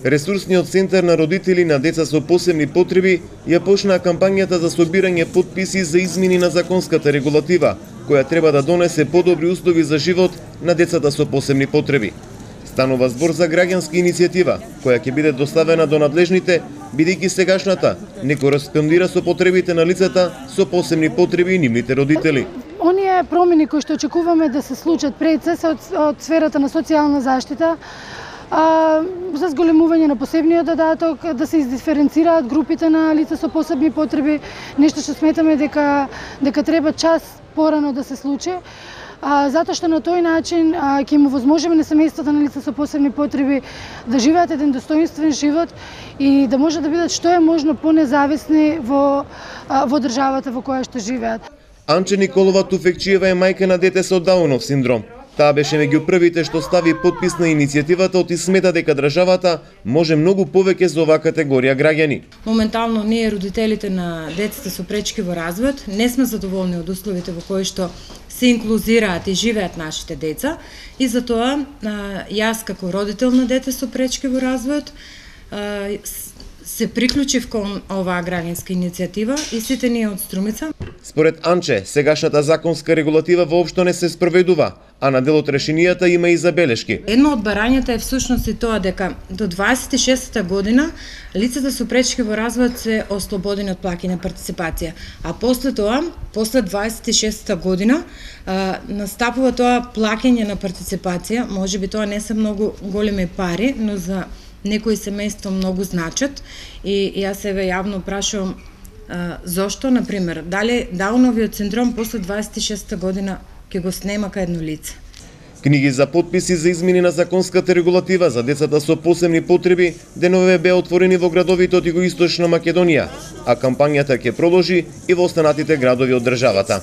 Ресурсниот центар на родители на деца со посебни потреби ја почнаа кампањата за собирање потписи за измени на законската регулатива, која треба да донесе подобри услови за живот на децата со посебни потреби. Станува збор за граѓанска иницијатива, која ќе биде доставена до надлежните, бидејќи сегашната не кореспондира со потребите на лицата со посебни потреби и нивните родители. Оние промени кои што очекуваме да се случат пред се од сферата на социјална заштита, за зголемување на посебниот додаток, да се издиференцираат групите на лица со посебни потреби, нешто што сметаме дека треба час порано да се случи, затоа што на тој начин ќе му возможиме на семејствата на лица со посебни потреби да живеат еден достоинствен живот и да може да бидат што е можно понезависни во државата во која што живеат. Анче Николова Туфекчиева е мајка на дете со Даунов синдром. Таа беше меѓу првите што стави потпис на иницијативата и смета дека државата може многу повеќе за оваа категорија граѓани. Моментално ние, родителите на децата со пречки во развојот, не сме задоволни од условите во кои што се инклузираат и живеат нашите деца и затоа јас како родител на дете со пречки во развојот се приклучив кон оваа граѓанска иницијатива и сите ние од Струмица. Според Анче, сегашната законска регулатива воопшто не се спроведува, а на дел од решенијата има и забелешки. Едно од барањата е всушност и тоа дека до 26-та година лицата со пречки во развојот се ослободени од плаќање партиципација, а после тоа, после 26-та година, настапува тоа плаќање на партиципација. Можеби тоа не се многу големи пари, но за некои семејства многу значат и јас себе јавно прашувам зошто, например, дали Дауновиот синдром после 26-та година ќе го снема кај едно лице. Книги за потписи за измени на законската регулатива за децата со посебни потреби денове беа отворени во градовите од Југоисточна Македонија, а кампањата ќе продолжи и во останатите градови од државата.